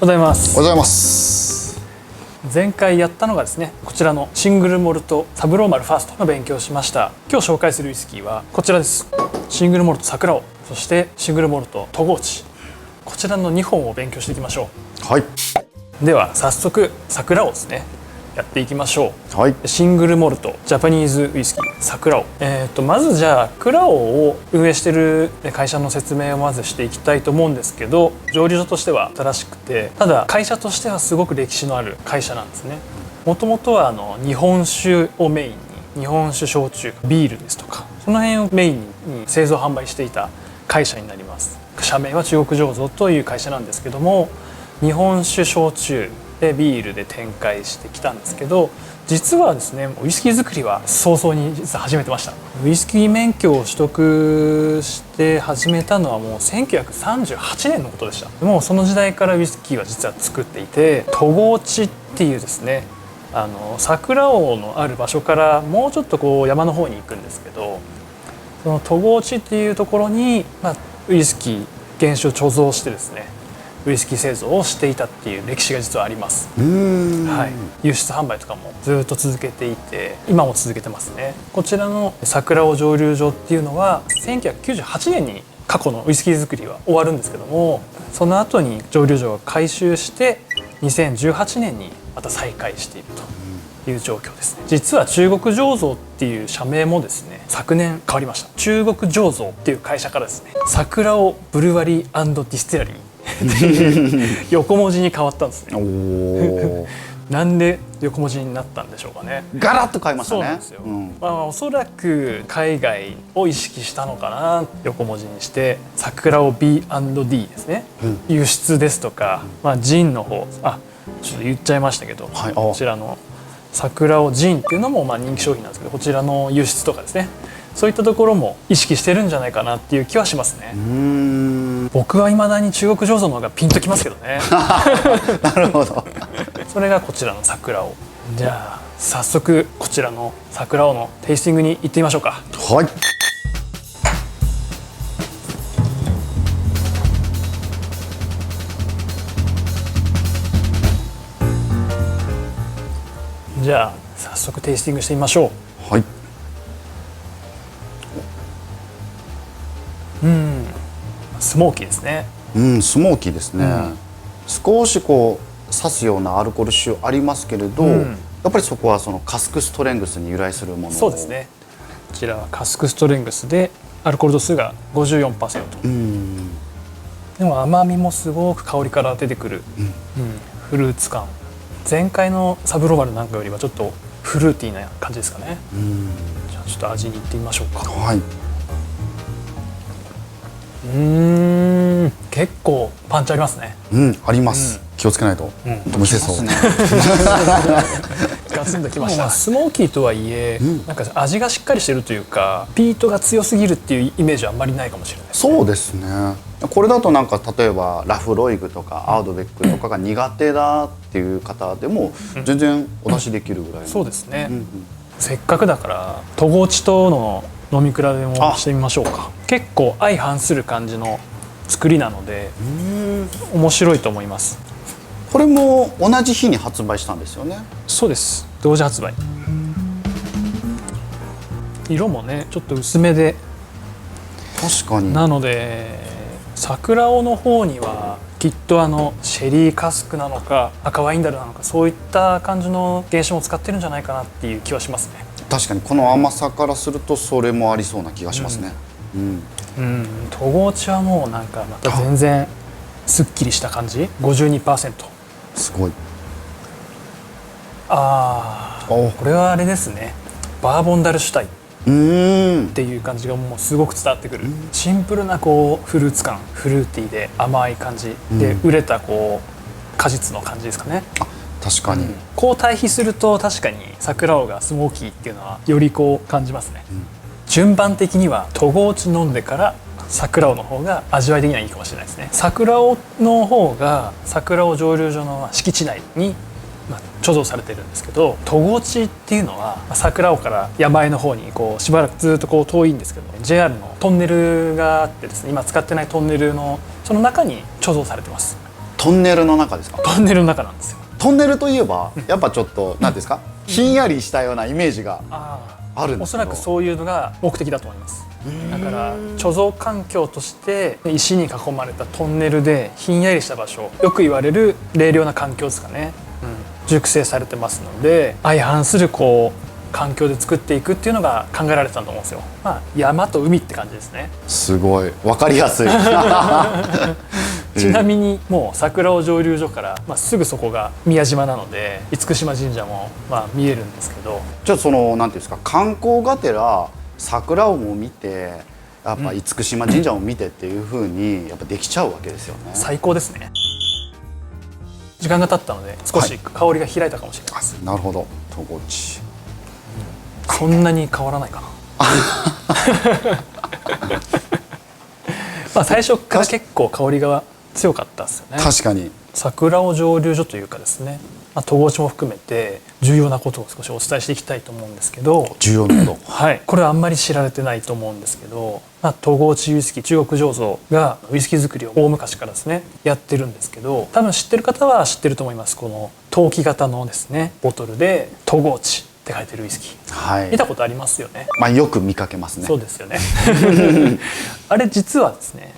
ございます。おはようございます。前回やったのがですね、こちらのシングルモルトサブローマルファーストの勉強をしました。今日紹介するウイスキーはこちらです。シングルモルト桜尾、そしてシングルモルト戸河内、こちらの2本を勉強していきましょう。はい。では早速桜尾ですね、やっていきましょう。はい。シングルモルトジャパニーズウイスキー桜尾、まずじゃあ桜尾を運営してる会社の説明をまずしていきたいと思うんですけど、蒸留所としては新しくて、ただ会社としてはすごく歴史のある会社なんですね。もともとは日本酒をメインに、日本酒、焼酎、ビールですとか、その辺をメインに製造販売していた会社になります。社名は中国醸造という会社なんですけども、日本酒、焼酎でビールで展開してきたんですけど、実はですね、ウイスキー作りは早々に実は始めてました。ウイスキー免許を取得して始めたのはもう1938年のことでした。もうその時代からウイスキーは実は作っていて、戸河内っていうですね、桜尾のある場所からもうちょっとこう山の方に行くんですけど、その戸河内っていうところに、ウイスキー原酒を貯蔵してですね、ウイスキー製造をしていたっていう歴史が実はあります。はい、輸出販売とかもずっと続けていて、今も続けてますね。こちらの桜尾蒸留所っていうのは1998年に過去のウイスキー作りは終わるんですけども、その後に蒸留所が改修して2018年にまた再開しているという状況ですね。実は中国醸造っていう社名もですね、昨年変わりました。中国醸造っていう会社からですね、桜尾ブルワリー&ディスティラリー横文字に変わったんですね。なんで横文字になったんでしょうかね。ガラッと変えましたね。そうなんですよ。おそらく海外を意識したのかな。横文字にして桜尾 B&D ですね、輸出ですとか、ジンの方、ちょっと言っちゃいましたけど、こちらの桜尾ジンっていうのも人気商品なんですけど、こちらの輸出とかですね、そういったところも意識してるんじゃないかなっていう気はしますね。僕は未だに中国醸造の方がピンときますけどね。なるほど。それがこちらの桜尾。じゃあ早速こちらの桜尾のテイスティングに行ってみましょうか。はい。じゃあ早速テイスティングしてみましょう。はい。スモーキーですね。スモーキーですね。少しこう刺すようなアルコール臭ありますけれど、やっぱりそこはそのカスクストレングスに由来するもの。そうですね。こちらはカスクストレングスでアルコール度数が 54%。でも甘みもすごく香りから出てくる、フルーツ感。前回のサブローマルなんかよりはちょっとフルーティーな感じですかね。じゃあちょっと味にいってみましょうか。はい。結構パンチありますね。あります。気をつけないと。むせそう。ガツンときました。スモーキーとはいえ、なんか味がしっかりしてるというか、ピートが強すぎるっていうイメージはあんまりないかもしれないですね。そうですね。これだとなんか例えばラフロイグとかアウドベックとかが苦手だっていう方でも全然お出しできるぐらいの。そうですね。せっかくだから戸河内との飲み比べもしてみましょうか。結構相反する感じの作りなので面白いと思います。これも同じ日に発売したんですよね。そうです、同時発売。色もねちょっと薄めで、確かに。なので桜尾の方にはきっとシェリーカスクなのか赤ワインダルなのか、そういった感じの原酒も使ってるんじゃないかなっていう気はしますね。確かにこの甘さからするとそれもありそうな気がしますね。戸河内はもうなんかまた全然すっきりした感じ。 52%。 すごい。これはあれですね、バーボンダルシュタイっていう感じがもうすごく伝わってくる。シンプルなこうフルーツ感、フルーティーで甘い感じで、熟れたこう果実の感じですかね。確かに、こう対比すると確かに桜尾がスモーキーっていうのはよりこう感じますね。順番的には戸河内飲んでから桜尾の方が味わい的にはいいかもしれないですね。桜尾の方が桜尾蒸留所の敷地内に貯蔵されてるんですけど、戸河内っていうのは桜尾から山あいの方にこうしばらくずっとこう遠いんですけど、JR のトンネルがあってですね、今使ってないトンネルのその中に貯蔵されてます。トンネルの中ですか？トンネルの中なんですよ。トンネルといえばやっぱちょっと何ですか、ひんやりしたようなイメージがあるんですけど、おそらくそういうのが目的だと思います。だから貯蔵環境として石に囲まれたトンネルでひんやりした場所、よく言われる冷涼な環境ですかね、熟成されてますので、相反するこう環境で作っていくっていうのが考えられてたと思うんですよ。まあ山と海って感じですね。すごい分かりやすいちなみにもう桜尾蒸留所から、すぐそこが宮島なので厳島神社も見えるんですけど、じゃあそのなんていうんですか、観光がてら桜をも見てやっぱ厳島神社を見てっていう風にやっぱできちゃうわけですよね。最高ですね。時間が経ったので少し香りが開いたかもしれないです、なるほど。戸越そんなに変わらないかな最初から結構香りが強かったですよね。確かに桜尾蒸留所というかですね、戸越も含めて重要なことを少しお伝えしていきたいと思うんですけど、重要なことはい、これはあんまり知られてないと思うんですけど、戸越ウイスキー中国醸造がウイスキー作りを大昔からですねやってるんですけど、多分知ってる方は知ってると思います。この陶器型のですねボトルで戸越って書いてるウイスキー、はい、見たことありますよね。よく見かけますね。そうですよねあれ実はですね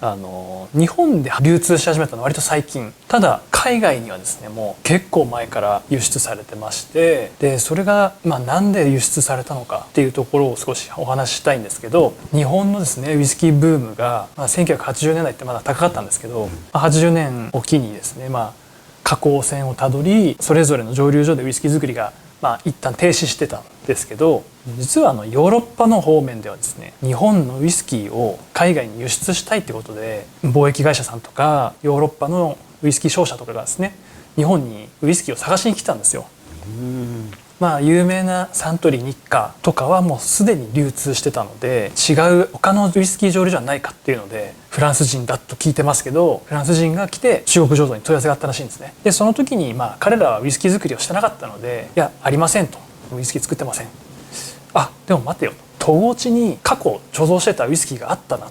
日本で流通し始めたのは割と最近。ただ海外にはですねもう結構前から輸出されてまして、でそれがなんで輸出されたのかっていうところを少しお話ししたいんですけど、日本のですねウイスキーブームが、1980年代ってまだ高かったんですけど、80年を機にですね下降線をたどり、それぞれの蒸留所でウイスキー作りが一旦停止してたんですけど、実はヨーロッパの方面ではですね日本のウイスキーを海外に輸出したいってことで、貿易会社さんとかヨーロッパのウイスキー商社とかがですね日本にウイスキーを探しに来たんですよ。有名なサントリー日課とかはもうすでに流通してたので、違う他のウイスキー蒸留所はないかっていうのでフランス人だと聞いてますけど、フランス人が来て中国醸造に問い合わせがあったらしいんですね。でその時に彼らはウイスキー作りをしてなかったので、いやありませんと、ウイスキー作ってません。でも待てよと、戸越に過去貯蔵してたウイスキーがあったなっ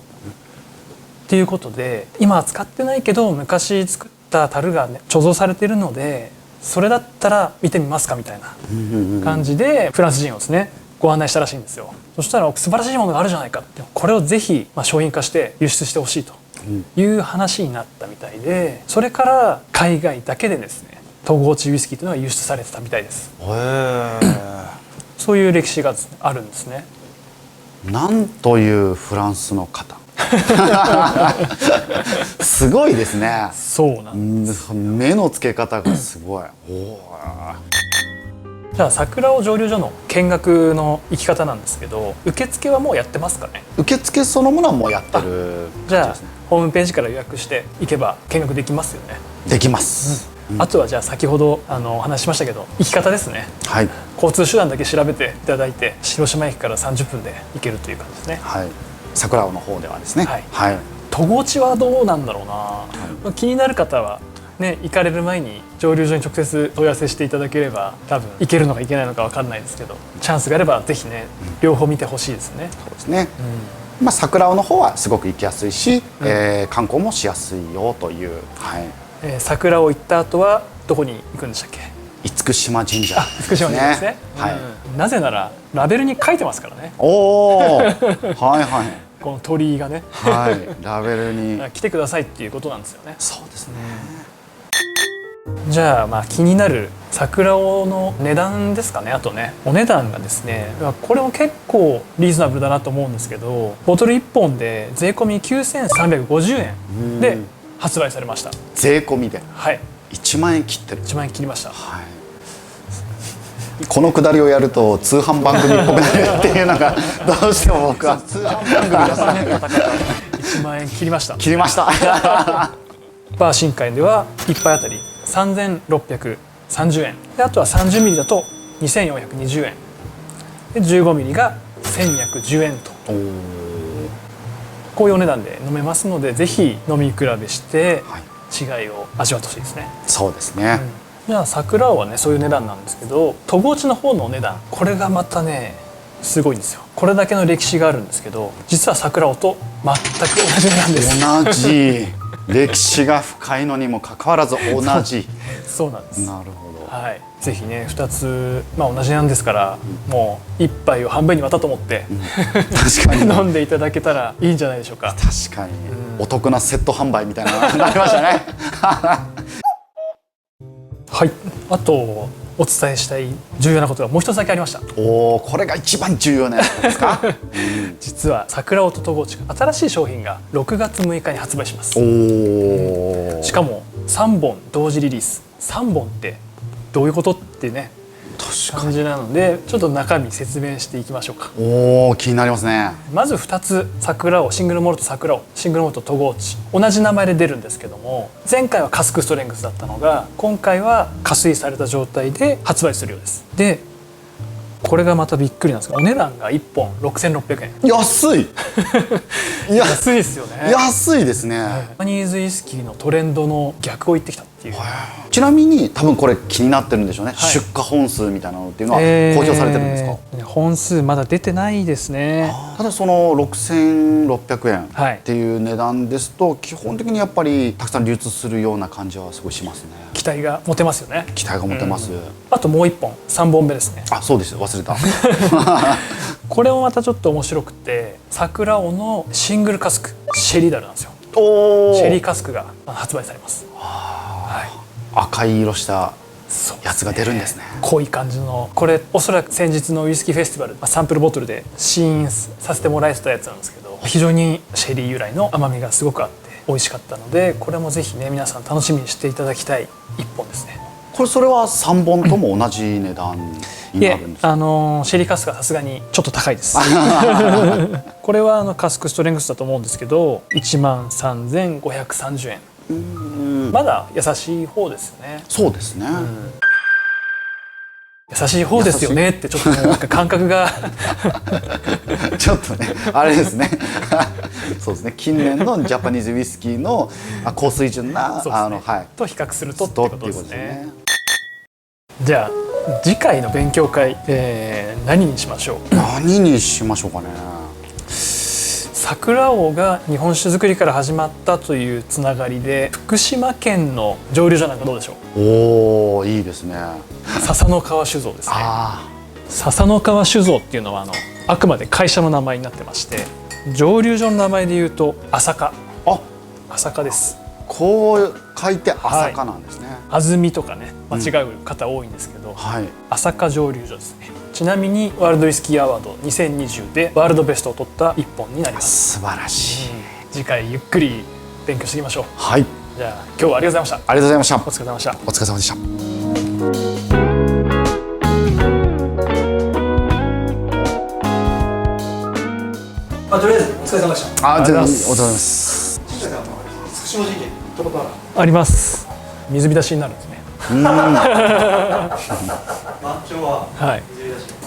ていうことで、今は使ってないけど昔作った樽が、貯蔵されているのでそれだったら見てみますかみたいな感じでフランス人をですねご案内したらしいんですよ。そしたら素晴らしいものがあるじゃないかって、これをぜひ商品化して輸出してほしいという話になったみたいで、それから海外だけでですね戸越ウイスキーというのは輸出されてたみたいです。そういう歴史があるんですね。なんというフランスの方すごいですね。そうなんです。目の付け方がすごいじゃあ桜尾蒸留所の見学の行き方なんですけど、受付はもうやってますかね？受付そのものはもうやってるじゃあホームページから予約して行けば見学できますよね？できます、あとはじゃあ先ほどお話ししましたけど行き方ですね。はい、交通手段だけ調べていただいて広島駅から30分で行けるという感じですね。はい、桜尾の方ではですね。はい、はい、戸越はどうなんだろうな、気になる方はね、行かれる前に蒸留所に直接問い合わせしていただければ多分行けるのか行けないのか分かんないですけど、チャンスがあればぜひね、両方見てほしいですね。そうですね、桜尾の方はすごく行きやすいし、観光もしやすいよという、桜尾行った後はどこに行くんでしたっけ？厳島神社ですね。厳島神社ですね、なぜならラベルに書いてますからね。おおはいはい、この鳥居がね、ラベルに来てくださいっていうことなんですよね。そうですね、じゃあ気になる桜尾の値段ですかね。あとね、お値段がですね、これも結構リーズナブルだなと思うんですけど、ボトル1本で税込み9350円で発売されました。税込みで、はい、1万円切ってる。1万円切りました。このくだりをやると通販番組っぽくなるっていうのがどうしても僕は通販番組がね1万円切りました。切りましたバー深海では1杯あたり3630円で、あとは30ミリだと2420円で、15ミリが1210円と、こういうお値段で飲めますので、ぜひ飲み比べして違いを味わってほしいですね。そうですね、じゃあ桜尾はねそういう値段なんですけど、戸越の方のお値段、これがまたねすごいんですよ。これだけの歴史があるんですけど、実は桜尾と全く同じ値段です。同じ歴史が深いのにもかかわらず同じ。そうなんです。なるほど。はい、ぜひね2つ、同じなんですから、もう一杯を半分に割ったと思って、確かに飲んでいただけたらいいんじゃないでしょうか。確かに、お得なセット販売みたいなのになりましたね。はい、あとお伝えしたい重要なことがもう一つだけありました。おお、これが一番重要なやつですか？実は桜尾と戸越が新しい商品が6月6日に発売します。おお、しかも3本同時リリース。3本ってどういうことってね感じなので、ちょっと中身説明していきましょうか。おお、気になりますね。まず2つ、桜尾シングルモルト桜尾、シングルモルト戸越、同じ名前で出るんですけども、前回はカスクストレングスだったのが今回は加水された状態で発売するようです。でこれがまたびっくりなんですが、お値段が1本6600円。安い。安いですよね。安いですね。ジャパニーズウイスキーのトレンドの逆を言ってきたっていう。ちなみに多分これ気になってるんでしょうね、出荷本数みたいなのっていうのは公表されてるんですか？本数まだ出てないですね。ただその6600円はいっていう値段ですと、基本的にやっぱりたくさん流通するような感じはすごいしますね。期待が持てますよね。期待が持てます。あともう1本、3本目ですね。あ、そうです、忘れた。これもまたちょっと面白くて、桜尾のシングルカスクシェリーダルなんですよ。おお、シェリーカスクが発売されます。はい、赤い色したそうやつが出るんですね。濃い感じの、これおそらく先日のウイスキーフェスティバル、サンプルボトルで試飲させてもらえてたやつなんですけど、非常にシェリー由来の甘みがすごくあって美味しかったので、これもぜひね皆さん楽しみにしていただきたい一本ですね。これそれは3本とも同じ値段になるんですか？シェリーカスクはさすがにちょっと高いです。これはカスクストレングスだと思うんですけど、13,530円。まだ優しい方ですよね。そうですね。優しい方ですよねってちょっとなんか感覚がちょっとね、あれですね。そうですね。近年のジャパニーズウイスキーの高水準なはいと比較するとってことですね。じゃあ次回の勉強会、何にしましょう？何にしましょうかね。桜尾が日本酒造りから始まったというつながりで、福島県の蒸留所なんかどうでしょう？おお、いいですね。笹の川酒造ですね。笹の川酒造っていうのはあくまで会社の名前になってまして、蒸留所の名前で言うと朝香。朝香です。こう書いて朝香なんですね。安住とかね間違う方多いんですけど、朝香蒸留所ですね。ちなみにワールドウイスキーアワード2020でワールドベストを取った一本になります。素晴らしい。次回ゆっくり勉強していきましょう。はい。じゃあ今日はありがとうございました。ありがとうございました。お疲れ様でした。お疲れ様でした。とりあえずお疲れ様でした。ありがとうございます。福島事件とことあります。水浸しになるんですね。満潮は水浸し。